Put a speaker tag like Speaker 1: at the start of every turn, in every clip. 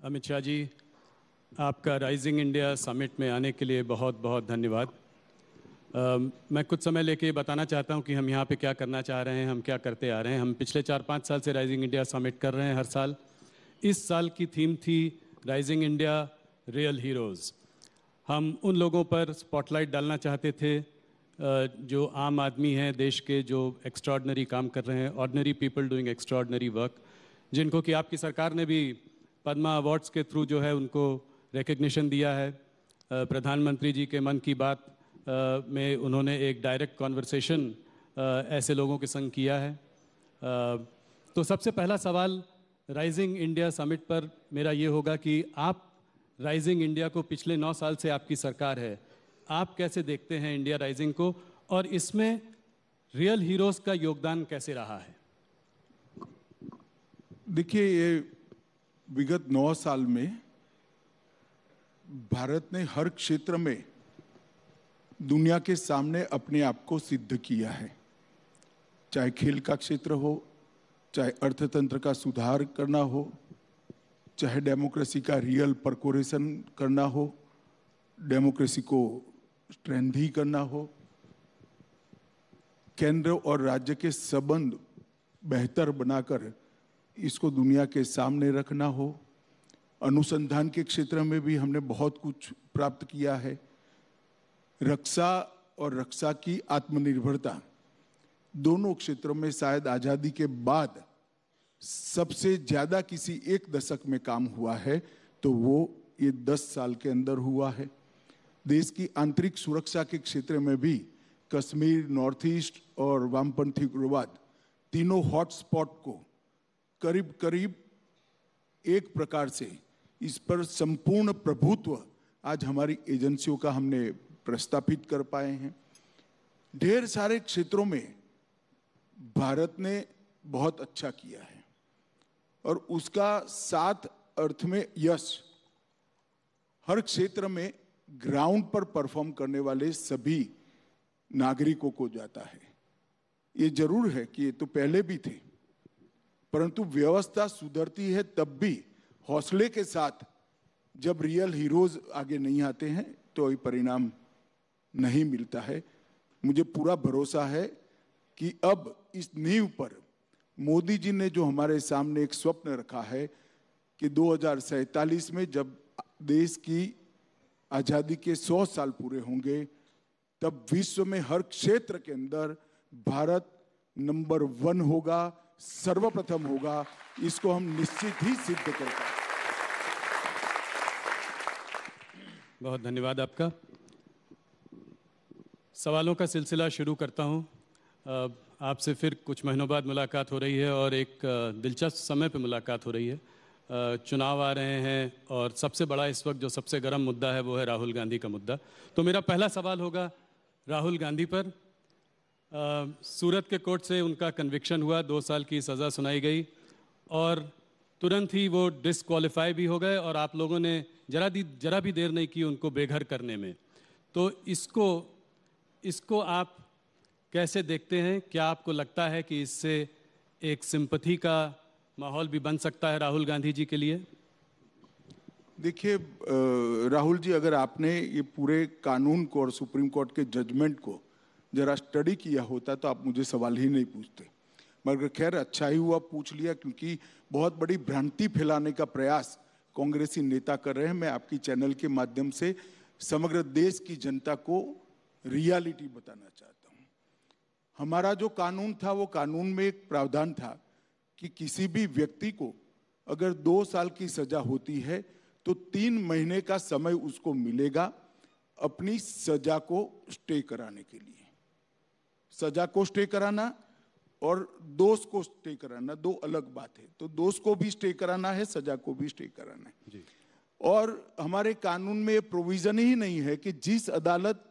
Speaker 1: अमित शाह जी, आपका rising India summit में आने के लिए बहुत बहुत धन्यवाद। मैं कुछ समय लेके बताना चाहता हूं कि हम यहाँ पे क्या करना चाह रहे हैं, हम क्या करते आ रहे हैं। हम पिछले 4-5 साल से राइजिंग इंडिया समिट कर रहे हैं हर साल। इस साल की थीम थी राइजिंग इंडिया रियल हीरोज़। हम उन लोगों पर स्पॉटलाइट डालना चाहते थे जो आम आदमी हैं देश के, जो एक्स्ट्रॉर्डनरी काम कर रहे हैं, ordinary people doing extraordinary work, जिनको कि आपकी सरकार ने भी पद्मा अवार्ड्स के थ्रू जो है उनको रिकग्निशन दिया है। प्रधानमंत्री जी के मन की बात में उन्होंने एक डायरेक्ट कॉन्वर्सेशन ऐसे लोगों के संग किया है। तो सबसे पहला सवाल राइजिंग इंडिया समिट पर मेरा ये होगा कि आप राइजिंग इंडिया को, पिछले 9 साल से आपकी सरकार है, आप कैसे देखते हैं इंडिया राइजिंग को, और इसमें रियल हीरोज़ का योगदान कैसे रहा है?
Speaker 2: देखिए, ये विगत 9 साल में भारत ने हर क्षेत्र में दुनिया के सामने अपने आप को सिद्ध किया है। चाहे खेल का क्षेत्र हो, चाहे अर्थतंत्र का सुधार करना हो, चाहे डेमोक्रेसी का रियल परकोरेशन करना हो, डेमोक्रेसी को स्ट्रेंथी करना हो, केंद्र और राज्य के संबंध बेहतर बनाकर इसको दुनिया के सामने रखना हो। अनुसंधान के क्षेत्र में भी हमने बहुत कुछ प्राप्त किया है। रक्षा और रक्षा की आत्मनिर्भरता, दोनों क्षेत्रों में शायद आजादी के बाद सबसे ज्यादा किसी एक दशक में काम हुआ है, तो वो ये 10 साल के अंदर हुआ है। देश की आंतरिक सुरक्षा के क्षेत्र में भी कश्मीर, नॉर्थ ईस्ट और वामपंथी उग्रवाद, तीनों हॉटस्पॉट को करीब करीब एक प्रकार से इस पर संपूर्ण प्रभुत्व आज हमारी एजेंसियों का हमने प्रस्थापित कर पाए हैं। ढेर सारे क्षेत्रों में भारत ने बहुत अच्छा किया है और उसका 7 अर्थ में यश हर क्षेत्र में ग्राउंड पर परफॉर्म करने वाले सभी नागरिकों को जाता है। ये जरूर है कि ये तो पहले भी थे, परंतु व्यवस्था सुधरती है तब भी हौसले के साथ। जब रियल हीरोज आगे नहीं आते हैं तो ये परिणाम नहीं मिलता है। मुझे पूरा भरोसा है कि अब इस नींव पर मोदी जी ने जो हमारे सामने एक स्वप्न रखा है कि 2047 में जब देश की आजादी के 100 साल पूरे होंगे, तब विश्व में हर क्षेत्र के अंदर भारत नंबर 1 होगा, सर्वप्रथम होगा। इसको हम निश्चित ही सिद्ध करेंगे।
Speaker 1: बहुत धन्यवाद आपका। सवालों का सिलसिला शुरू करता हूं। आपसे फिर कुछ महीनों बाद मुलाकात हो रही है और एक दिलचस्प समय पे मुलाकात हो रही है। चुनाव आ रहे हैं और सबसे बड़ा इस वक्त जो सबसे गर्म मुद्दा है वो है राहुल गांधी का मुद्दा। तो मेरा पहला सवाल होगा राहुल गांधी पर। सूरत के कोर्ट से उनका कन्विक्शन हुआ, 2 साल की सज़ा सुनाई गई और तुरंत ही वो डिसक्वालीफाई भी हो गए और आप लोगों ने जरा भी देर नहीं की उनको बेघर करने में। तो इसको आप कैसे देखते हैं? क्या आपको लगता है कि इससे एक सिंपैथी का माहौल भी बन सकता है राहुल गांधी जी के लिए?
Speaker 2: देखिए राहुल जी, अगर आपने ये पूरे कानून को और सुप्रीम कोर्ट के जजमेंट को जरा स्टडी किया होता तो आप मुझे सवाल ही नहीं पूछते। मगर खैर, अच्छा ही हुआ पूछ लिया, क्योंकि बहुत बड़ी भ्रांति फैलाने का प्रयास कांग्रेसी नेता कर रहे हैं। मैं आपकी चैनल के माध्यम से समग्र देश की जनता को रियलिटी बताना चाहता हूँ। हमारा जो कानून था, वो कानून में एक प्रावधान था कि किसी भी व्यक्ति को अगर 2 साल की सजा होती है तो 3 महीने का समय उसको मिलेगा अपनी सजा को स्टे कराने के लिए। सजा को स्टे कराना और दोष को स्टे कराना 2 अलग बात है। तो दोष को भी स्टे कराना है, सजा को भी स्टे कराना है जी। और हमारे कानून में ये प्रोविजन ही नहीं है कि जिस अदालत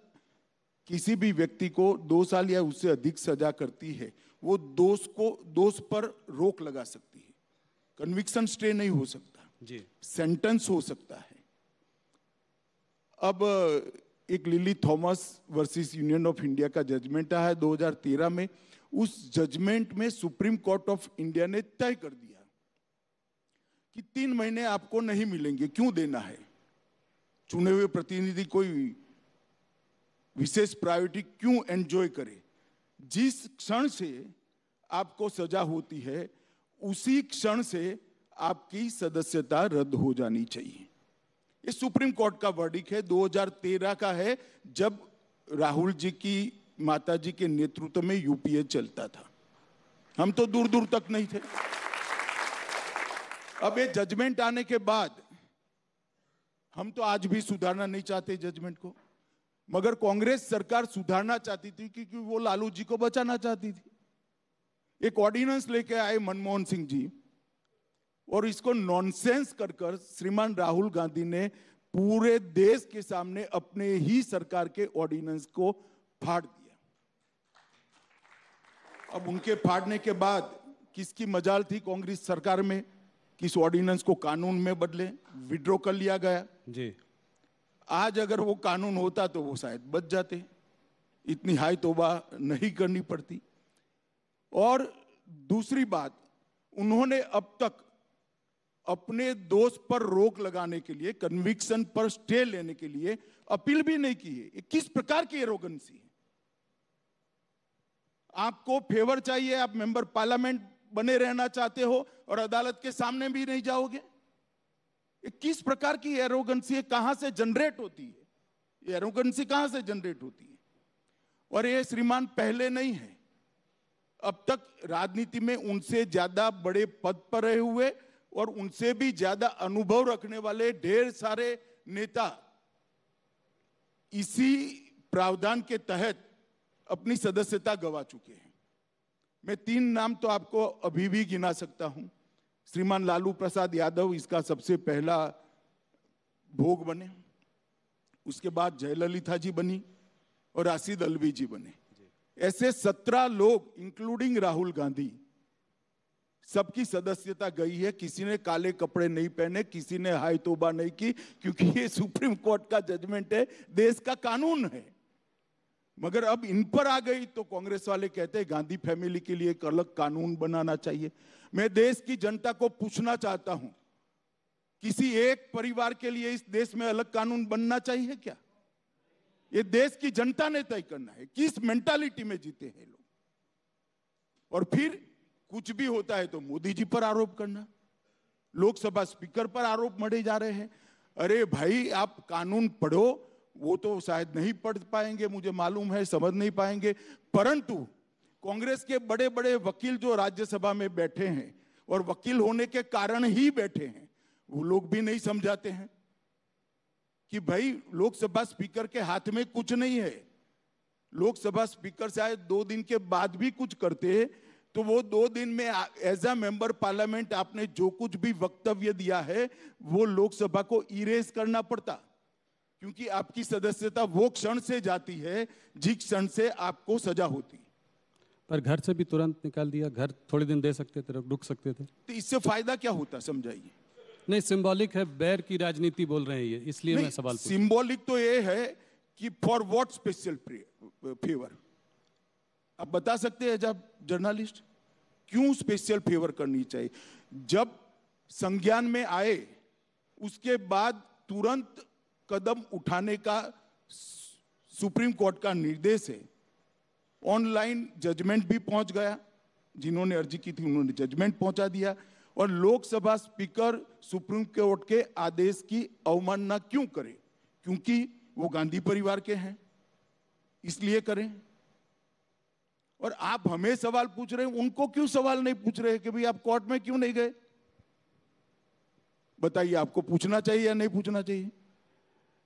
Speaker 2: किसी भी व्यक्ति को 2 साल या उससे अधिक सजा करती है, वो दोष पर रोक लगा सकती है। कन्विक्शन स्टे नहीं हो सकता जी, सेंटेंस हो सकता है। अब एक lily Thomas versus union of India का जजमेंट आया है 2013 में। उस जजमेंट में सुप्रीम कोर्ट ऑफ इंडिया ने तय कर दिया कि 3 महीने आपको नहीं मिलेंगे, क्यों देना है? चुने हुए प्रतिनिधि कोई विशेष प्रायोरिटी क्यों एंजॉय करे? जिस क्षण से आपको सजा होती है उसी क्षण से आपकी सदस्यता रद्द हो जानी चाहिए। ये सुप्रीम कोर्ट का वर्डिक्ट है, 2013 का है, जब राहुल जी की माता जी के नेतृत्व में यूपीए चलता था। हम तो दूर दूर तक नहीं थे। अब ये जजमेंट आने के बाद हम तो आज भी सुधारना नहीं चाहते जजमेंट को, मगर कांग्रेस सरकार सुधारना चाहती थी क्योंकि वो लालू जी को बचाना चाहती थी। एक ऑर्डिनेंस लेके आए मनमोहन सिंह जी और इसको नॉनसेंस कर कर श्रीमान राहुल गांधी ने पूरे देश के सामने अपने ही सरकार के ऑर्डिनेंस को फाड़ दिया। अब उनके फाड़ने के बाद किसकी मजाल थी कांग्रेस सरकार में किस ऑर्डिनेंस को कानून में बदले, विड्रॉ कर लिया गया
Speaker 1: जी।
Speaker 2: आज अगर वो कानून होता तो वो शायद बच जाते, इतनी हाई तौबा नहीं करनी पड़ती। और दूसरी बात, उन्होंने अब तक अपने दोष पर रोक लगाने के लिए, कन्विक्शन पर स्टे लेने के लिए अपील भी नहीं की है। किस प्रकार की एरोगेंसी है? आपको फेवर चाहिए, आप मेंबर पार्लियामेंट बने रहना चाहते हो और अदालत के सामने भी नहीं जाओगे? किस प्रकार की एरोगेंसी है? कहां से जनरेट होती है ये एरोगेंसी? कहां से जनरेट होती है? और ये श्रीमान पहले नहीं है, अब तक राजनीति में उनसे ज्यादा बड़े पद पर रहे हुए और उनसे भी ज्यादा अनुभव रखने वाले ढेर सारे नेता इसी प्रावधान के तहत अपनी सदस्यता गंवा चुके हैं। मैं 3 नाम तो आपको अभी भी गिना सकता हूं। श्रीमान लालू प्रसाद यादव इसका सबसे पहला भोग बने, उसके बाद जयललिता जी बनी और राशिद अल्वी जी बने। ऐसे 17 लोग इंक्लूडिंग राहुल गांधी, सबकी सदस्यता गई है। किसी ने काले कपड़े नहीं पहने, किसी ने हाय तौबा नहीं की, क्योंकि ये सुप्रीम कोर्ट का जजमेंट है, देश का कानून है। मगर अब इन पर आ गई तो कांग्रेस वाले कहते हैं गांधी फैमिली के लिए एक अलग कानून बनाना चाहिए। मैं देश की जनता को पूछना चाहता हूं, किसी एक परिवार के लिए इस देश में अलग कानून बनना चाहिए क्या? ये देश की जनता ने तय करना है। किस मेंटालिटी में जीते हैं लोग? और फिर कुछ भी होता है तो मोदी जी पर आरोप करना, लोकसभा स्पीकर पर आरोप मढ़े जा रहे हैं। अरे भाई, आप कानून पढ़ो, वो तो शायद नहीं पढ़ पाएंगे, मुझे मालूम है, समझ नहीं पाएंगे, परंतु कांग्रेस के बड़े बड़े वकील जो राज्यसभा में बैठे हैं और वकील होने के कारण ही बैठे हैं, वो लोग भी नहीं समझाते हैं कि भाई लोकसभा स्पीकर के हाथ में कुछ नहीं है। लोकसभा स्पीकर शायद 2 दिन के बाद भी कुछ करते तो वो 2 दिन में एज अ मेंबर पार्लियामेंट आपने जो कुछ भी वक्तव्य दिया है वो लोकसभा को इरेज करना पड़ता, क्योंकि आपकी सदस्यता वो क्षण से जाती है जिस क्षण से आपको सजा होती।
Speaker 1: पर घर से भी तुरंत निकाल दिया, घर थोड़े दिन दे सकते थे, रुक सकते थे।
Speaker 2: तो इससे फायदा क्या होता, समझाइए।
Speaker 1: नहीं, सिंबॉलिक है, बैर की राजनीति बोल रहे हैं ये, इसलिए मैं सवाल पूछ।
Speaker 2: सिंबॉलिक तो ये है कि फॉर व्हाट स्पेशल फेवर? आप बता सकते हैं जब जर्नलिस्ट क्यों स्पेशल फेवर करनी चाहिए? जब संज्ञान में आए उसके बाद तुरंत कदम उठाने का सुप्रीम कोर्ट का निर्देश है। ऑनलाइन जजमेंट भी पहुंच गया, जिन्होंने अर्जी की थी उन्होंने जजमेंट पहुंचा दिया। और लोकसभा स्पीकर सुप्रीम कोर्ट के आदेश की अवमानना क्यों करे? क्योंकि वो गांधी परिवार के हैं, इसलिए करें। और आप हमें सवाल पूछ रहे हैं, उनको क्यों सवाल नहीं पूछ रहे कि भाई आप कोर्ट में क्यों नहीं गए? बताइए, आपको पूछना चाहिए या नहीं पूछना चाहिए?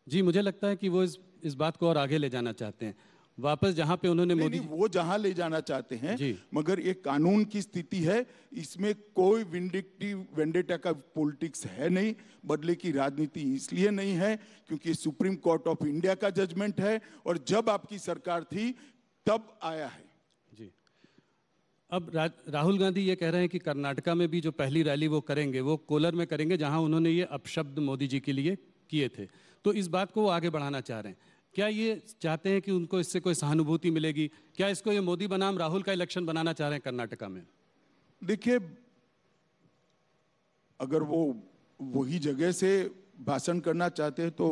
Speaker 1: जी, मुझे लगता है कि वो इस बात को और आगे ले जाना चाहते हैं, वापस जहां पे उन्होंने मोदी।
Speaker 2: वो जहां ले जाना चाहते हैं, मगर ये कानून की स्थिति है, इसमें कोई वेंडेटा का पॉलिटिक्स है नहीं। बदले की राजनीति इसलिए नहीं है क्योंकि सुप्रीम कोर्ट ऑफ इंडिया का जजमेंट है और जब आपकी सरकार थी तब आया है।
Speaker 1: जी, अब राहुल गांधी ये कह रहे हैं कि कर्नाटका में भी जो पहली रैली वो करेंगे वो कोलर में करेंगे, जहां उन्होंने ये अपशब्द मोदी जी के लिए किए थे। तो इस बात को वो आगे बढ़ाना चाह रहे हैं। क्या ये चाहते हैं कि उनको इससे कोई सहानुभूति मिलेगी? क्या इसको ये मोदी बनाम राहुल का इलेक्शन बनाना चाह रहे हैं कर्नाटका में?
Speaker 2: देखिए, अगर वो वही जगह से भाषण करना चाहते हैं तो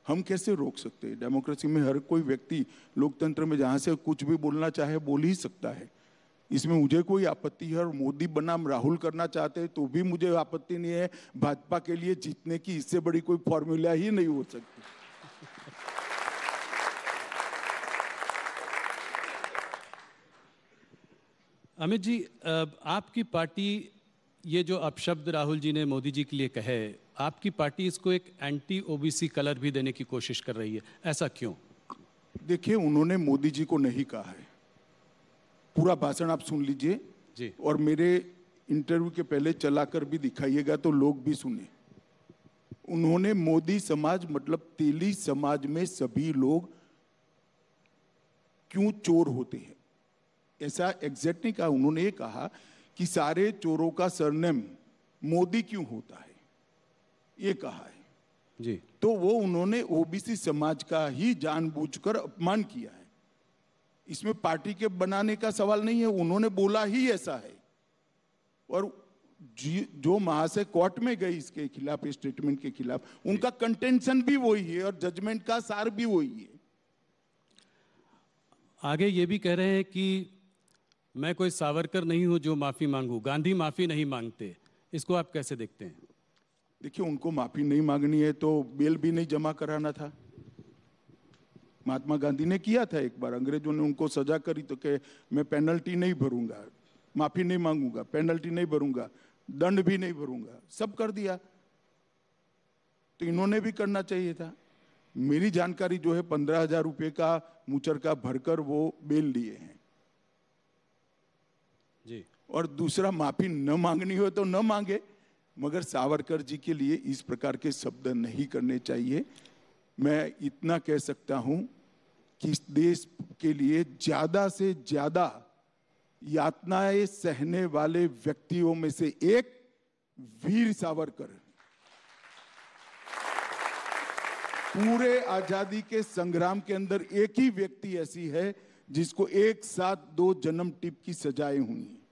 Speaker 2: हम कैसे रोक सकते हैं? डेमोक्रेसी में हर कोई व्यक्ति, लोकतंत्र में जहाँ से कुछ भी बोलना चाहे बोल ही सकता है। इसमें मुझे कोई आपत्ति है। और मोदी बनाम राहुल करना चाहते हैं तो भी मुझे आपत्ति नहीं है। भाजपा के लिए जीतने की इससे बड़ी कोई फॉर्मूला ही नहीं हो सकती।
Speaker 1: अमित जी, आपकी पार्टी ये जो अपशब्द राहुल जी ने मोदी जी के लिए कहे, आपकी पार्टी इसको एक एंटी ओबीसी कलर भी देने की कोशिश कर रही है, ऐसा क्यों?
Speaker 2: देखिए, उन्होंने मोदी जी को नहीं कहा है। पूरा भाषण आप सुन लीजिए
Speaker 1: जी।
Speaker 2: और मेरे इंटरव्यू के पहले चलाकर भी दिखाइएगा तो लोग भी सुने। उन्होंने मोदी समाज मतलब तेली समाज में सभी लोग क्यों चोर होते हैं ऐसा एग्जैक्ट नहीं कहा। उन्होंने ये कहा कि सारे चोरों का सरनेम मोदी क्यों होता है, ये कहा है
Speaker 1: जी।
Speaker 2: तो वो उन्होंने ओबीसी समाज का ही जानबूझकर अपमान किया है। इसमें पार्टी के बनाने का सवाल नहीं है, उन्होंने बोला ही ऐसा है। और जो महाशय कोर्ट में गए इसके खिलाफ, स्टेटमेंट के खिलाफ, उनका कंटेंशन भी वही है और जजमेंट का सार भी वही है।
Speaker 1: आगे ये भी कह रहे हैं कि मैं कोई सावरकर नहीं हूं जो माफी मांगू, गांधी माफी नहीं मांगते। इसको आप कैसे देखते हैं?
Speaker 2: देखिए, उनको माफी नहीं मांगनी है तो बेल भी नहीं जमा कराना था। महात्मा गांधी ने किया था एक बार, अंग्रेजों ने उनको सजा करी तो कहे मैं पेनल्टी नहीं भरूंगा, माफी नहीं मांगूंगा, पेनल्टी नहीं भरूंगा, दंड भी नहीं भरूंगा, सब कर दिया। तो इन्होंने भी करना चाहिए था। मेरी जानकारी जो है 15,000 रुपए का मुचरका भरकर वो बेल लिए हैं
Speaker 1: जी।
Speaker 2: और दूसरा, माफी न मांगनी हो तो न मांगे, मगर सावरकर जी के लिए इस प्रकार के शब्द नहीं करने चाहिए। मैं इतना कह सकता हूं कि इस देश के लिए ज्यादा से ज्यादा यातनाएं सहने वाले व्यक्तियों में से एक वीर सावरकर है। पूरे आजादी के संग्राम के अंदर एक ही व्यक्ति ऐसी है जिसको एक साथ 2 जन्म टिप की सजाएं हुई हैं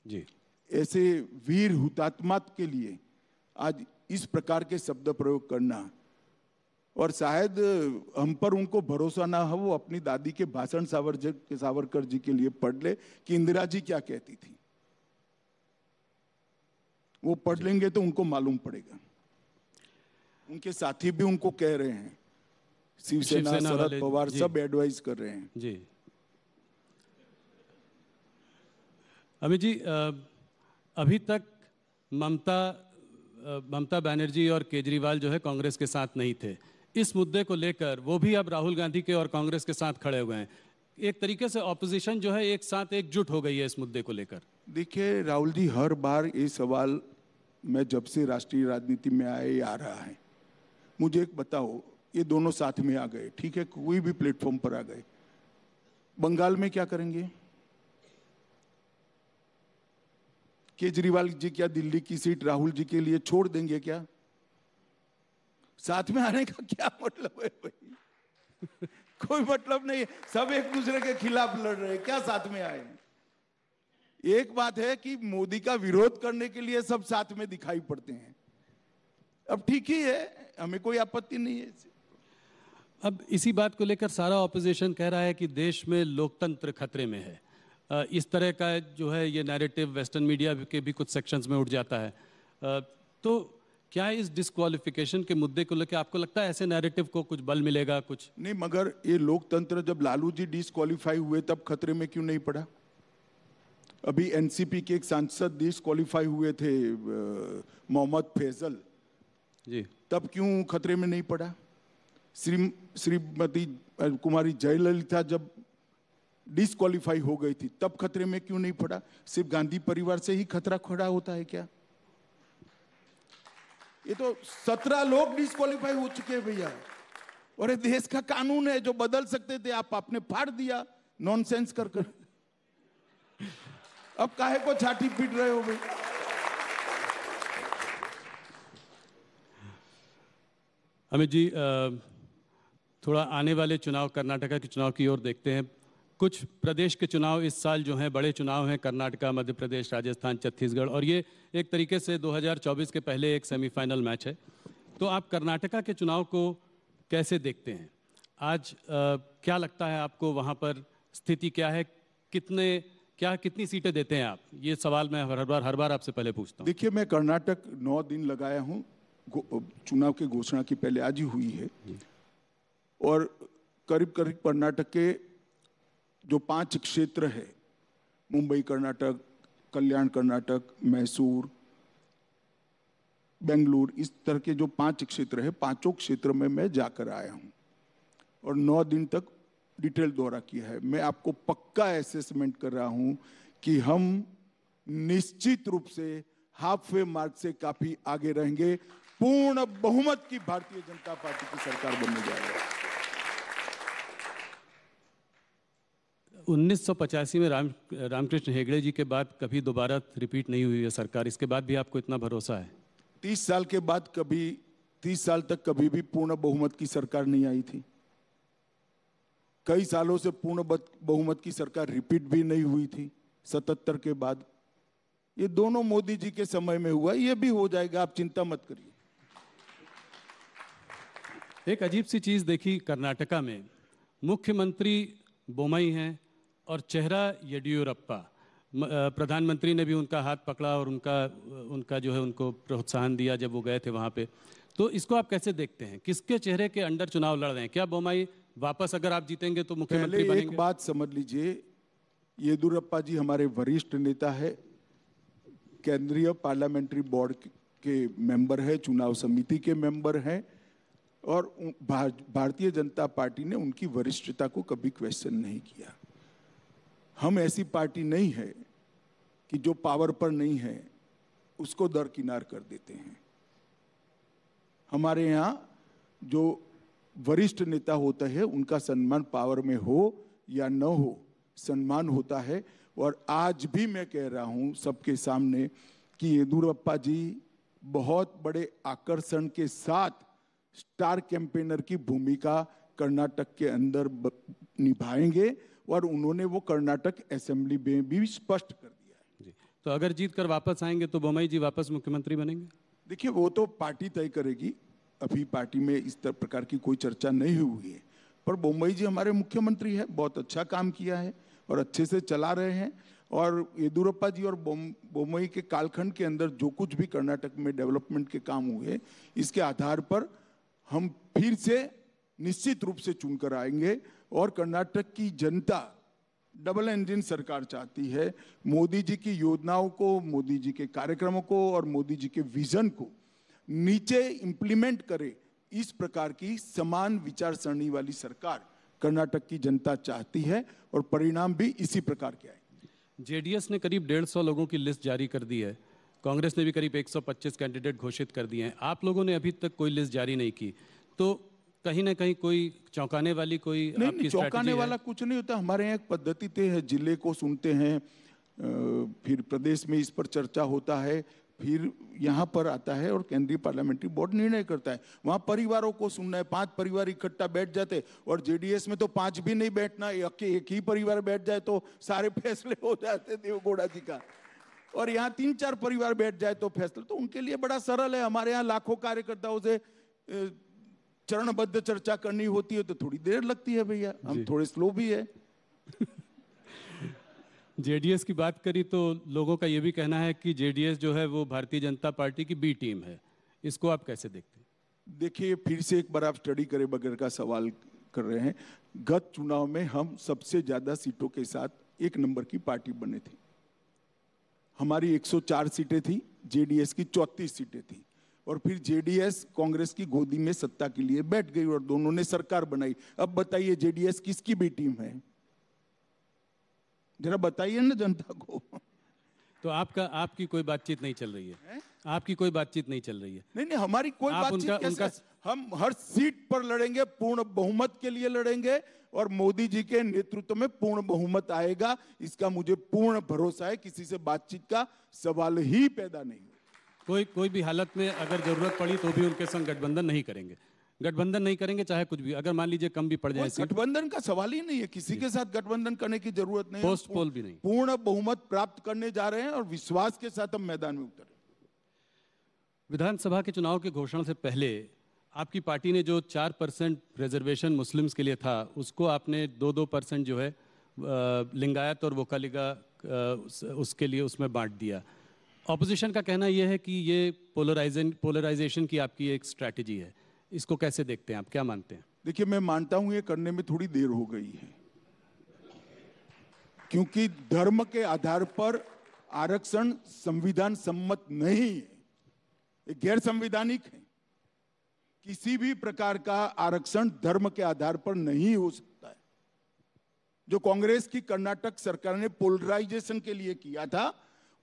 Speaker 1: जी।
Speaker 2: ऐसे वीर हुतात्मा के लिए आज इस प्रकार के शब्द प्रयोग करना, और शायद हम पर उनको भरोसा ना हो, वो अपनी दादी के भाषण सावरकर जी के लिए पढ़ ले कि इंदिरा जी क्या कहती थी। वो पढ़ लेंगे तो उनको मालूम पड़ेगा। उनके साथी भी उनको कह रहे हैं, शिवसेना, शरद पवार सब एडवाइस कर रहे हैं
Speaker 1: जी। अमित जी, अभी तक ममता बनर्जी और केजरीवाल जो है कांग्रेस के साथ नहीं थे। इस मुद्दे को लेकर वो भी अब राहुल गांधी के और कांग्रेस के साथ खड़े हुए हैं। एक तरीके से ऑपोजिशन जो है एक साथ एकजुट हो गई है इस मुद्दे को लेकर।
Speaker 2: देखिए राहुल जी, हर बार ये सवाल मैं जब से राष्ट्रीय राजनीति में आए आ रहा है। मुझे एक बताओ, ये दोनों साथ में आ गए, ठीक है, कोई भी प्लेटफॉर्म पर आ गए, बंगाल में क्या करेंगे? केजरीवाल जी क्या दिल्ली की सीट राहुल जी के लिए छोड़ देंगे क्या? साथ में आने का क्या मतलब है भाई? कोई मतलब नहीं है, सब एक दूसरे के खिलाफ लड़ रहे हैं, क्या साथ में आए? एक बात है कि मोदी का विरोध करने के लिए सब साथ में दिखाई पड़ते हैं। अब ठीक ही है, हमें कोई आपत्ति नहीं है।
Speaker 1: अब इसी बात को लेकर सारा ऑपोजिशन कह रहा है कि देश में लोकतंत्र खतरे में है। इस तरह का जो है ये नैरेटिव वेस्टर्न मीडिया के भी कुछ सेक्शंस में उठ जाता है। तो क्या इस डिस्क्वालिफिकेशन के मुद्दे को लेकर आपको लगता है ऐसे नैरेटिव को कुछ बल मिलेगा? कुछ
Speaker 2: नहीं, मगर ये लोकतंत्र जब लालू जी डिस्क्वालीफाई हुए तब खतरे में क्यों नहीं पड़ा? अभी एनसीपी के एक सांसद डिस्क्वालीफाई हुए थे, मोहम्मद फैजल
Speaker 1: जी,
Speaker 2: तब क्यों खतरे में नहीं पड़ा? श्रीमती कुमारी जयललिता जब डिस्क्वालीफाई हो गई थी तब खतरे में क्यों नहीं पड़ा? सिर्फ गांधी परिवार से ही खतरा खड़ा होता है क्या? ये तो 17 लोग डिस्क्वालीफाई हो चुके हैं भैया, और ये देश का कानून है जो बदल सकते थे, आप आपने फाड़ दिया नॉनसेंस कर कर। अब काहे को छाती पीट रहे हो भाई?
Speaker 1: अमित जी, थोड़ा आने वाले चुनाव, कर्नाटका के चुनाव की ओर देखते हैं। कुछ प्रदेश के चुनाव इस साल जो हैं बड़े चुनाव हैं, कर्नाटका, मध्य प्रदेश, राजस्थान, छत्तीसगढ़, और ये एक तरीके से 2024 के पहले एक सेमीफाइनल मैच है। तो आप कर्नाटका के चुनाव को कैसे देखते हैं? आज क्या लगता है आपको, वहाँ पर स्थिति क्या है? कितनी सीटें देते हैं आप? ये सवाल मैं हर बार आपसे पहले पूछता हूँ।
Speaker 2: देखिए, मैं कर्नाटक 9 दिन लगाया हूँ, चुनाव की घोषणा की पहले आज ही हुई है, और करीब करीब कर्नाटक के जो 5 क्षेत्र है, मुंबई कर्नाटक, कल्याण कर्नाटक, मैसूर, बेंगलुरु, इस तरह के जो 5 क्षेत्र है, 5 क्षेत्र में मैं जाकर आया हूँ और 9 दिन तक डिटेल दौरा किया है। मैं आपको पक्का असेसमेंट कर रहा हूँ कि हम निश्चित रूप से हाफ वे मार्क से काफी आगे रहेंगे। पूर्ण बहुमत की भारतीय जनता पार्टी की सरकार बनने जा रही है।
Speaker 1: 1985 में रामकृष्ण हेगड़े जी के बाद कभी दोबारा रिपीट नहीं हुई है सरकार, इसके बाद भी आपको इतना भरोसा है?
Speaker 2: 30 साल के बाद 30 साल तक कभी भी पूर्ण बहुमत की सरकार नहीं आई थी। कई सालों से पूर्ण बहुमत की सरकार रिपीट भी नहीं हुई थी 77 के बाद। ये दोनों मोदी जी के समय में हुआ, ये भी हो जाएगा, आप चिंता मत करिए।
Speaker 1: एक अजीब सी चीज देखी कर्नाटका में, मुख्यमंत्री बोमई हैं और चेहरा येडियुरप्पा। प्रधानमंत्री ने भी उनका हाथ पकड़ा और उनका जो है उनको प्रोत्साहन दिया जब वो गए थे वहाँ पे। तो इसको आप कैसे देखते हैं? किसके चेहरे के अंडर चुनाव लड़ रहे हैं? क्या बोमई वापस अगर आप जीतेंगे तो मुख्यमंत्री बनेंगे?
Speaker 2: एक बात समझ लीजिए, येदियुरप्पा जी हमारे वरिष्ठ नेता है, केंद्रीय पार्लियामेंट्री बोर्ड के मेंबर है, चुनाव समिति के मेंबर हैं, और भारतीय जनता पार्टी ने उनकी वरिष्ठता को कभी क्वेश्चन नहीं किया। हम ऐसी पार्टी नहीं है कि जो पावर पर नहीं है उसको दरकिनार कर देते हैं। हमारे यहाँ जो वरिष्ठ नेता होता है उनका सम्मान पावर में हो या न हो, सम्मान होता है। और आज भी मैं कह रहा हूं सबके सामने कि येदियुरप्पा जी बहुत बड़े आकर्षण के साथ स्टार कैंपेनर की भूमिका कर्नाटक के अंदर निभाएंगे, और उन्होंने वो कर्नाटक असेंबली में भी स्पष्ट कर दिया है।
Speaker 1: जी। तो अगर जीत कर वापस आएंगे तो बोमई जी वापस मुख्यमंत्री बनेंगे?
Speaker 2: देखिए, वो तो पार्टी तय करेगी, अभी पार्टी में इस प्रकार की कोई चर्चा नहीं हुई है। पर बोमई जी हमारे मुख्यमंत्री है, बहुत अच्छा काम किया है और अच्छे से चला रहे हैं। और येदियुरप्पा जी और बोमई के कालखंड के अंदर जो कुछ भी कर्नाटक में डेवलपमेंट के काम हुए, इसके आधार पर हम फिर से निश्चित रूप से चुनकर आएंगे। और कर्नाटक की जनता डबल इंजन सरकार चाहती है। मोदी जी की योजनाओं को, मोदी जी के कार्यक्रमों को और मोदी जी के विजन को नीचे इंप्लीमेंट करे, इस प्रकार की समान विचार सरणी वाली सरकार कर्नाटक की जनता चाहती है, और परिणाम भी इसी प्रकार के आए।
Speaker 1: जेडीएस ने करीब 150 लोगों की लिस्ट जारी कर दी है, कांग्रेस ने भी करीब 125 कैंडिडेट घोषित कर दिए हैं। आप लोगों ने अभी तक कोई लिस्ट जारी नहीं की, तो कहीं ना कहीं कोई चौंकाने वाली कोई
Speaker 2: नहीं, चौंकाने वाला कुछ नहीं होता। हमारे यहाँ एक पद्धति तय है, जिले को सुनते हैं, फिर प्रदेश में इस पर चर्चा होता है, फिर यहाँ पर आता है और केंद्रीय पार्लियामेंट्री बोर्ड निर्णय करता है। वहाँ परिवारों को सुनना है, 5 परिवार इकट्ठा बैठ जाते, और जेडीएस में तो 5 भी नहीं बैठना, एक ही परिवार बैठ जाए तो सारे फैसले हो जाते देवगौड़ा जी का। और यहाँ 3-4 परिवार बैठ जाए तो फैसला, तो उनके लिए बड़ा सरल है। हमारे यहाँ लाखों कार्यकर्ताओं से चरणबद्ध चर्चा करनी होती है तो थोड़ी देर लगती है भैया, हम थोड़े स्लो भी है।
Speaker 1: जेडीएस की बात करी तो लोगों का ये भी कहना है कि जेडीएस जो है वो भारतीय जनता पार्टी की बी टीम है, इसको आप कैसे देखते हैं?
Speaker 2: देखिए, फिर से एक बार आप स्टडी करें बगैर का सवाल कर रहे हैं। गत चुनाव में हम सबसे ज्यादा सीटों के साथ 1 नंबर की पार्टी बने थे। हमारी 104 सीटें थी, जेडीएस की 34 सीटें थी, और फिर जेडीएस कांग्रेस की गोदी में सत्ता के लिए बैठ गई और दोनों ने सरकार बनाई। अब बताइए जेडीएस किसकी बी टीम है? जरा बताइए ना जनता को।
Speaker 1: तो आपकी कोई बातचीत नहीं चल रही है? आपकी कोई बातचीत नहीं चल रही है?
Speaker 2: नहीं, हमारी कोई बातचीत कैसे? हम हर सीट पर लड़ेंगे, पूर्ण बहुमत के लिए लड़ेंगे, और मोदी जी के नेतृत्व में पूर्ण बहुमत आएगा, इसका मुझे पूर्ण भरोसा है। किसी से बातचीत का सवाल ही पैदा नहीं।
Speaker 1: कोई भी हालत में अगर जरूरत पड़ी तो भी उनके संग गठबंधन नहीं करेंगे? गठबंधन नहीं करेंगे चाहे कुछ भी, अगर मान लीजिए कम भी पड़ जाए सीट,
Speaker 2: गठबंधन का सवाल ही नहीं है, किसी के साथ गठबंधन करने की जरूरत नहीं है।
Speaker 1: पोस्ट पोल भी नहीं।
Speaker 2: पूर्ण बहुमत प्राप्त करने जा रहे हैं और विश्वास के साथ हम मैदान में उतरे।
Speaker 1: विधानसभा के चुनाव की घोषणा से पहले आपकी पार्टी ने जो 4% रिजर्वेशन मुस्लिम्स के लिए था, उसको आपने 2-2% जो है लिंगायत और वोकालिगा उसके लिए उसमें बांट दिया। ऑपोजिशन का कहना यह है कि ये पोलराइजेशन की आपकी एक स्ट्रैटेजी है, इसको कैसे देखते हैं आप, क्या मानते हैं?
Speaker 2: देखिए, मैं मानता हूं ये करने में थोड़ी देर हो गई है, क्योंकि धर्म के आधार पर आरक्षण संविधान सम्मत नहीं है, ये गैर संवैधानिक है। किसी भी प्रकार का आरक्षण धर्म के आधार पर नहीं हो सकता है। जो कांग्रेस की कर्नाटक सरकार ने पोलराइजेशन के लिए किया था,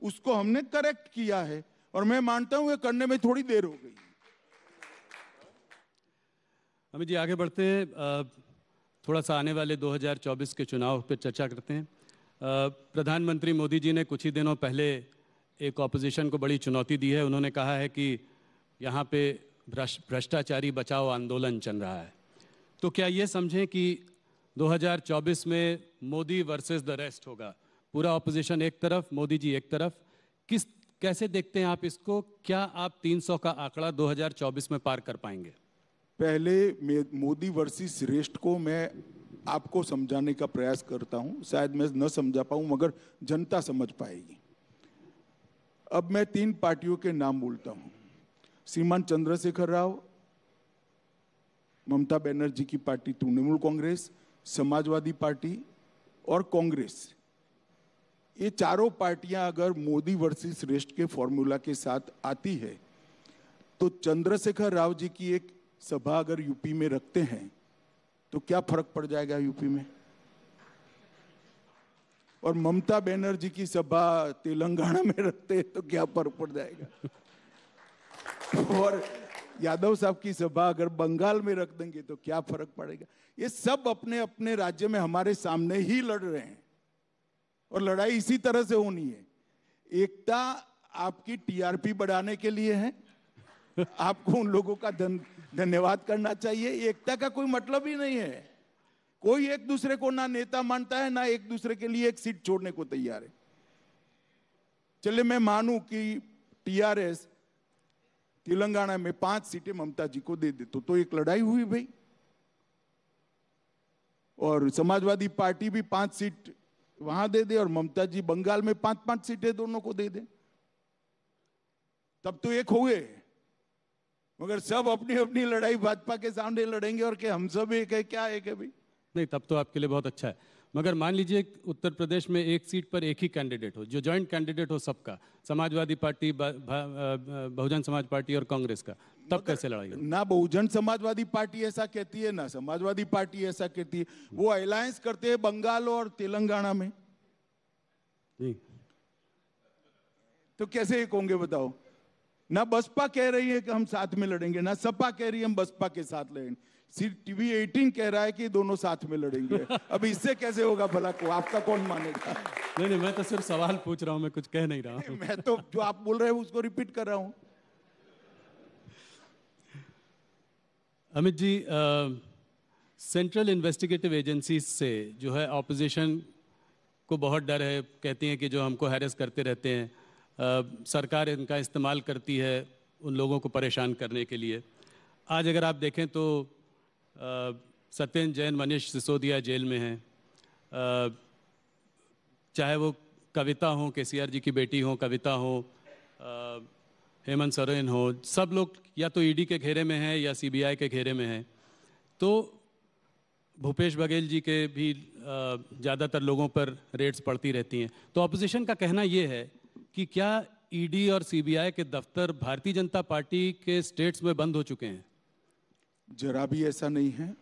Speaker 2: उसको हमने करेक्ट किया है, और मैं मानता हूं ये करने में थोड़ी देर हो गई।
Speaker 1: अमित जी, आगे बढ़ते हैं, थोड़ा सा आने वाले 2024 के चुनाव पर चर्चा करते हैं। प्रधानमंत्री मोदी जी ने कुछ ही दिनों पहले एक ऑपोजिशन को बड़ी चुनौती दी है। उन्होंने कहा है कि यहाँ पे भ्रष्टाचारी बचाओ आंदोलन चल रहा है। तो क्या ये समझें कि 2024 में मोदी वर्सेस द रेस्ट होगा, पूरा ऑपोजिशन एक तरफ, मोदी जी एक तरफ? कैसे देखते हैं आप इसको? क्या आप 300 का आंकड़ा 2024 में पार कर पाएंगे?
Speaker 2: पहले मोदी वर्सेस रेस्ट को मैं आपको समझाने का प्रयास करता हूं, शायद मैं न समझा पाऊं मगर जनता समझ पाएगी। अब मैं 3 पार्टियों के नाम बोलता हूं, श्रीमान चंद्रशेखर राव, ममता बनर्जी की पार्टी तृणमूल कांग्रेस, समाजवादी पार्टी और कांग्रेस। ये चारों पार्टियां अगर मोदी वर्सेस रेस्ट के फॉर्मूला के साथ आती है, तो चंद्रशेखर राव जी की एक सभा अगर यूपी में रखते हैं तो क्या फर्क पड़ जाएगा यूपी में, और ममता बनर्जी की सभा तेलंगाना में रखते हैं तो क्या फर्क पड़ जाएगा, और यादव साहब की सभा अगर बंगाल में रख देंगे तो क्या फर्क पड़ेगा। ये सब अपने अपने राज्य में हमारे सामने ही लड़ रहे हैं, और लड़ाई इसी तरह से होनी है। एकता आपकी टीआरपी बढ़ाने के लिए है, आपको उन लोगों का धन्यवाद करना चाहिए। एकता का कोई मतलब ही नहीं है, कोई एक दूसरे को ना नेता मानता है, ना एक दूसरे के लिए एक सीट छोड़ने को तैयार है। चलिए मैं मानूं कि टीआरएस तेलंगाना में 5 सीटें ममता जी को दे दे तो एक लड़ाई हुई भाई, और समाजवादी पार्टी भी 5 सीट वहां दे दे और ममता जी बंगाल में 5-5 सीटें दोनों को दे दे, तब तो एक हुए। मगर सब अपनी अपनी लड़ाई भाजपा के सामने लड़ेंगे और क्या हम सब एक है, क्या एक है भाई?
Speaker 1: नहीं, तब तो आपके लिए बहुत अच्छा है। मगर मान लीजिए उत्तर प्रदेश में एक सीट पर एक ही कैंडिडेट हो, जो जॉइंट कैंडिडेट हो सबका, समाजवादी पार्टी, बहुजन समाज पार्टी और कांग्रेस का, तब कैसे लड़ाई हो?
Speaker 2: ना बहुजन समाजवादी पार्टी ऐसा कहती है, ना समाजवादी पार्टी ऐसा कहती है। वो अलायंस करते हैं बंगाल और तेलंगाना में,
Speaker 1: नहीं
Speaker 2: तो कैसे एक होंगे बताओ? ना बसपा कह रही है कि हम साथ में लड़ेंगे, ना सपा कह रही है हम बसपा के साथ लड़ेंगे, सिर्फ टीवी 18 कह रहा है कि दोनों साथ में लड़ेंगे। अब इससे कैसे होगा भला, को आपका कौन मानेगा?
Speaker 1: नहीं, मैं तो सिर्फ सवाल पूछ रहा हूं, मैं कुछ कह नहीं रहा हूं।
Speaker 2: मैं तो जो आप बोल रहे हैं उसको रिपीट कर रहा हूं।
Speaker 1: Amit ji, central investigative agency से जो है ऑपोजिशन को बहुत डर है, कहती हैं कि जो हमको हैरेस करते रहते हैं, सरकार इनका इस्तेमाल करती है उन लोगों को परेशान करने के लिए। आज अगर आप देखें तो सत्येंद्र जैन, मनीष सिसोदिया जेल में हैं, चाहे वो कविता हो, केसीआर जी की बेटी हो कविता हो, हेमंत सोरेन हो, सब लोग या तो ईडी के घेरे में हैं या सीबीआई के घेरे में हैं। तो भूपेश बघेल जी के भी ज़्यादातर लोगों पर रेड्स पड़ती रहती हैं। तो ऑपोजिशन का कहना ये है कि क्या ईडी और सीबीआई के दफ्तर भारतीय जनता पार्टी के स्टेट्स में बंद हो चुके हैं?
Speaker 2: जरा भी ऐसा नहीं है।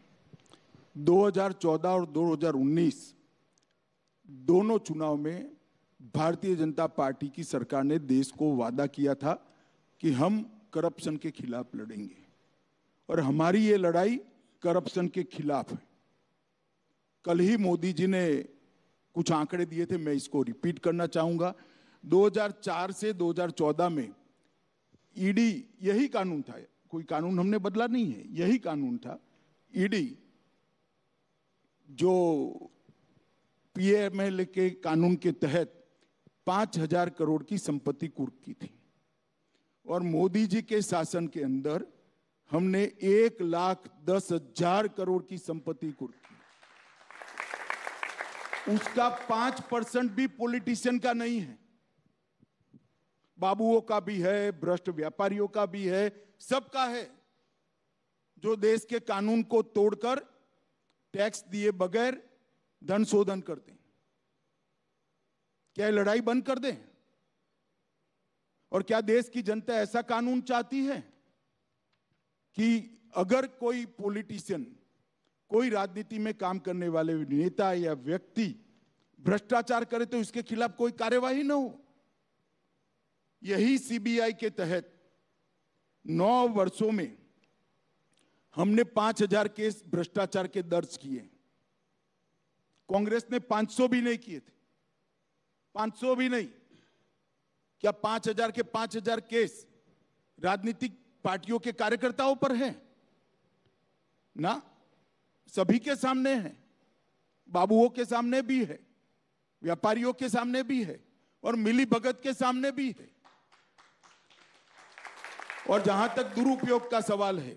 Speaker 2: 2014 और 2019 दोनों चुनाव में भारतीय जनता पार्टी की सरकार ने देश को वादा किया था कि हम करप्शन के खिलाफ लड़ेंगे, और हमारी ये लड़ाई करप्शन के खिलाफ है। कल ही मोदी जी ने कुछ आंकड़े दिए थे, मैं इसको रिपीट करना चाहूंगा। 2004 से 2014 में ईडी, यही कानून था, कोई कानून हमने बदला नहीं है, यही कानून था। ईडी जो पीएमएल के कानून के तहत 5,000 करोड़ की संपत्ति कुर्क की थी, और मोदी जी के शासन के अंदर हमने 1,10,000 करोड़ की संपत्ति कुर्क की। उसका 5% भी पॉलिटिशियन का नहीं है, बाबुओं का भी है, भ्रष्ट व्यापारियों का भी है, सबका है, जो देश के कानून को तोड़कर टैक्स दिए बगैर धन शोधन करते हैं। क्या लड़ाई बंद कर दें? और क्या देश की जनता ऐसा कानून चाहती है कि अगर कोई पॉलिटिशियन, कोई राजनीति में काम करने वाले नेता या व्यक्ति भ्रष्टाचार करे तो इसके खिलाफ कोई कार्यवाही न हो? यही सीबीआई के तहत 9 वर्षों में हमने 5,000 केस भ्रष्टाचार के दर्ज किए। कांग्रेस ने 500 भी नहीं किए थे, 500 भी नहीं। क्या 5,000 के 5,000 केस राजनीतिक पार्टियों के कार्यकर्ताओं पर है? ना, सभी के सामने है, बाबुओं के सामने भी है, व्यापारियों के सामने भी है, और मिली भगत के सामने भी है। और जहां तक दुरुपयोग का सवाल है,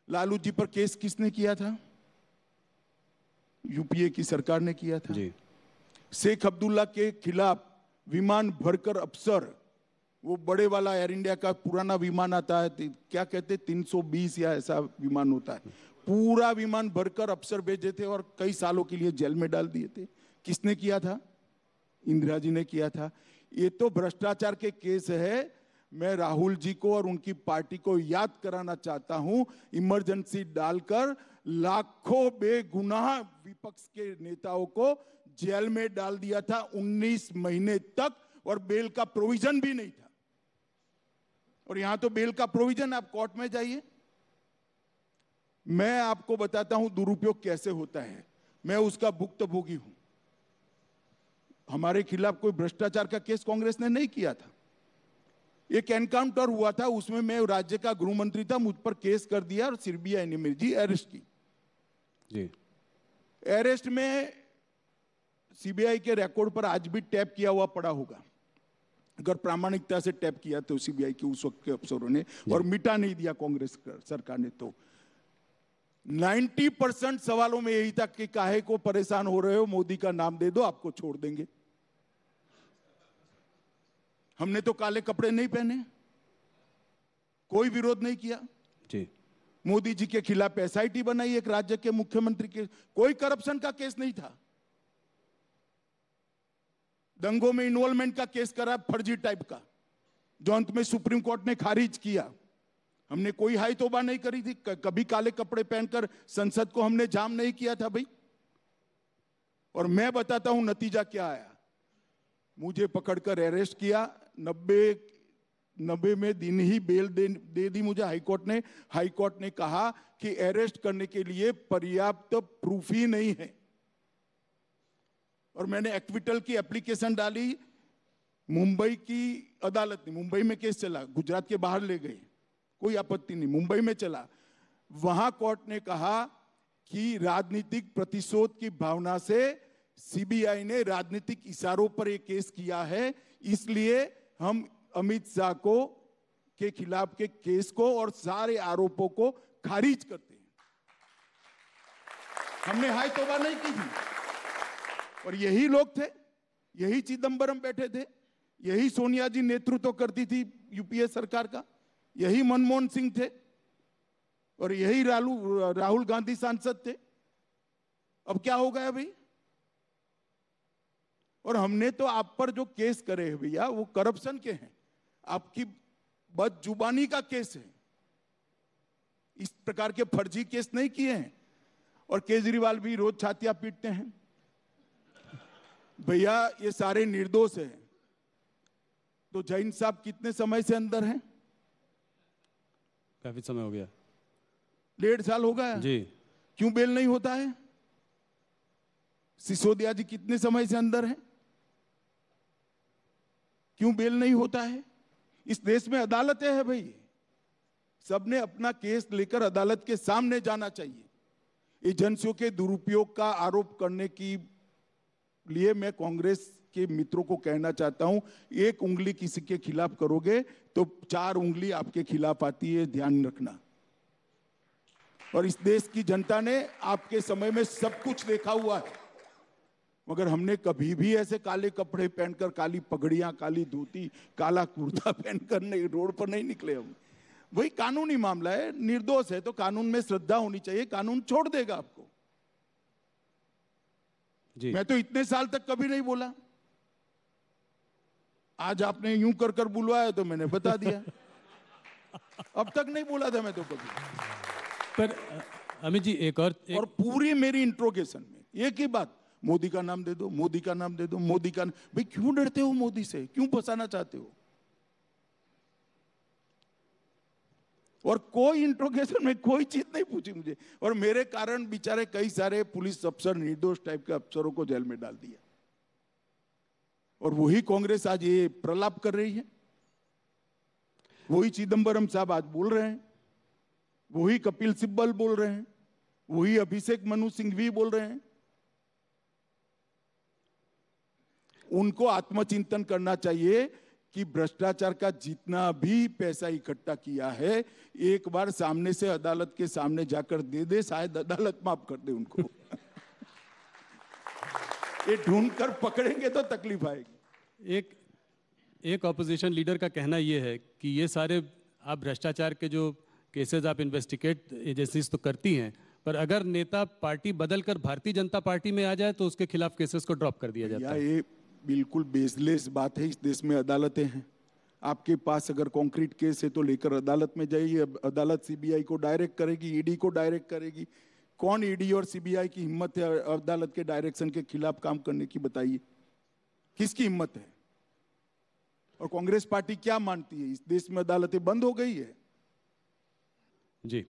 Speaker 2: लालू जी पर केस किसने किया था? यूपीए की सरकार ने किया था जी। शेख अब्दुल्ला के खिलाफ विमान भरकर अफसर, वो बड़े वाला एयर इंडिया का पुराना विमान आता है, क्या कहते 320 या ऐसा विमान होता है, पूरा विमान भरकर अफसर भेजे थे और कई सालों के लिए जेल में डाल दिए थे। किसने किया था? इंदिरा जी ने किया था। ये तो भ्रष्टाचार के केस है। मैं राहुल जी को और उनकी पार्टी को याद कराना चाहता हूं, इमरजेंसी डालकर लाखों बेगुनाह विपक्ष के नेताओं को जेल में डाल दिया था 19 महीने तक, और बेल का प्रोविजन भी नहीं था। और यहां तो बेल का प्रोविजन, आप कोर्ट में जाइए। मैं आपको बताता हूं दुरुपयोग कैसे होता है, मैं उसका भुक्तभोगी हूं। हमारे खिलाफ कोई भ्रष्टाचार का केस कांग्रेस ने नहीं किया था। एक एनकाउंटर हुआ था, उसमें मैं राज्य का गृह मंत्री था, मुझ पर केस कर दिया और सीबीआई ने मेरी अरेस्ट की जी। अरेस्ट में सीबीआई के रिकॉर्ड पर आज भी टैप किया हुआ पड़ा होगा, अगर प्रामाणिकता से टैप किया तो सीबीआई के उस वक्त के अफसरों ने, और मिटा नहीं दिया कांग्रेस सरकार ने। तो 90% सवालों में यही था कि काहे को परेशान हो रहे हो, मोदी का नाम दे दो आपको छोड़ देंगे। हमने तो काले कपड़े नहीं पहने, कोई विरोध नहीं किया जी। मोदी जी के खिलाफ एसआईटी बनाई एक राज्य के मुख्यमंत्री के, कोई करप्शन का केस नहीं था। दंगों में इन्वॉल्वमेंट का केस करा फर्जी टाइप का, जो अंत में सुप्रीम कोर्ट ने खारिज किया। हमने कोई हाई तौबा नहीं करी थी, कभी काले कपड़े पहनकर संसद को हमने जाम नहीं किया था भाई। और मैं बताता हूं नतीजा क्या आया। मुझे पकड़कर अरेस्ट किया, 90 में दिन ही बेल दे दी मुझे हाईकोर्ट ने। हाईकोर्ट ने कहा कि अरेस्ट करने के लिए पर्याप्त प्रूफ ही नहीं है, और मैंने एक्विटल की एप्लीकेशन डाली। मुंबई की अदालत ने, मुंबई में केस चला, गुजरात के बाहर ले गए, कोई आपत्ति नहीं, मुंबई में चला। वहां कोर्ट ने कहा कि राजनीतिक प्रतिशोध की भावना से सीबीआई ने राजनीतिक इशारों पर एक केस किया है, इसलिए हम अमित शाह को के खिलाफ के केस को और सारे आरोपों को खारिज करते हैं। हमने हाई तौबा नहीं की थी। और यही लोग थे, यही चिदंबरम बैठे थे, यही सोनिया जी नेतृत्व करती थी यूपीए सरकार का, यही मनमोहन सिंह थे, और यही राहुल गांधी सांसद थे। अब क्या हो गया भाई? और हमने तो आप पर जो केस करे हैं भैया, वो करप्शन के हैं, आपकी बदजुबानी का केस है। इस प्रकार के फर्जी केस नहीं किए हैं। और केजरीवाल भी रोज छातियां पीटते हैं, भैया ये सारे निर्दोष हैं। तो जैन साहब कितने समय से अंदर हैं?
Speaker 1: काफी समय हो गया,
Speaker 2: 1.5 साल हो गया
Speaker 1: जी।
Speaker 2: क्यों बेल नहीं होता है? सिसोदिया जी कितने समय से अंदर हैं, क्यों बेल नहीं होता है? इस देश में अदालतें हैं भाई, सबने अपना केस लेकर अदालत के सामने जाना चाहिए। एजेंसियों के दुरुपयोग का आरोप करने की लिए मैं कांग्रेस के मित्रों को कहना चाहता हूं, एक उंगली किसी के खिलाफ करोगे तो 4 उंगली आपके खिलाफ आती है, ध्यान रखना। और इस देश की जनता ने आपके समय में सब कुछ देखा हुआ है, मगर हमने कभी भी ऐसे काले कपड़े पहनकर, काली पगड़ियां, काली धोती, काला कुर्ता पहनकर नहीं, रोड पर नहीं निकले हम। वही कानूनी मामला है, निर्दोष है तो कानून में श्रद्धा होनी चाहिए, कानून छोड़ देगा आपको।
Speaker 1: जी।
Speaker 2: मैं तो इतने साल तक कभी नहीं बोला, आज आपने यूं कर कर बुलवाया तो मैंने बता दिया। अब तक नहीं बोला था मैं तो कभी।
Speaker 1: पर अमित जी
Speaker 2: और पूरी मेरी इंट्रोगेशन में एक ही बात, मोदी का नाम दे दो, मोदी का नाम दे दो, मोदी का भाई क्यों डरते हो मोदी से, क्यों फंसाना चाहते हो? और कोई इंट्रोगेशन में कोई चीज नहीं पूछी मुझे, और मेरे कारण बेचारे कई सारे पुलिस अफसर, निर्दोष टाइप के अफसरों को जेल में डाल दिया। और वही कांग्रेस आज ये प्रलाप कर रही है, वही चिदंबरम साहब आज बोल रहे हैं, वही कपिल सिब्बल बोल रहे हैं, वही अभिषेक मनु सिंघवी बोल रहे हैं। उनको आत्मचिंतन करना चाहिए कि भ्रष्टाचार का जितना भी पैसा इकट्ठा किया है, एक बार सामने से अदालत के सामने जाकर दे दे, शायद अदालत माफ कर दे उनको। ये ढूंढकर पकड़ेंगे तो तकलीफ आएगी।
Speaker 1: एक ऑपोजिशन लीडर का कहना यह है कि ये सारे आप भ्रष्टाचार के जो केसेस आप इन्वेस्टिगेट एजेंसीज तो करती हैं, पर अगर नेता पार्टी बदलकर भारतीय जनता पार्टी में आ जाए तो उसके खिलाफ केसेस को ड्रॉप कर दिया जाता है।
Speaker 2: ये बिल्कुल बेसलेस बात है। इस देश में अदालतें हैं, आपके पास अगर कॉन्क्रीट केस है तो लेकर अदालत में जाइए, अदालत सीबीआई को डायरेक्ट करेगी, ईडी को डायरेक्ट करेगी। कौन ईडी और सीबीआई की हिम्मत है अदालत के डायरेक्शन के खिलाफ काम करने की, बताइए किसकी हिम्मत है? और कांग्रेस पार्टी क्या मानती है, इस देश में अदालतें बंद हो गई है?
Speaker 1: जी।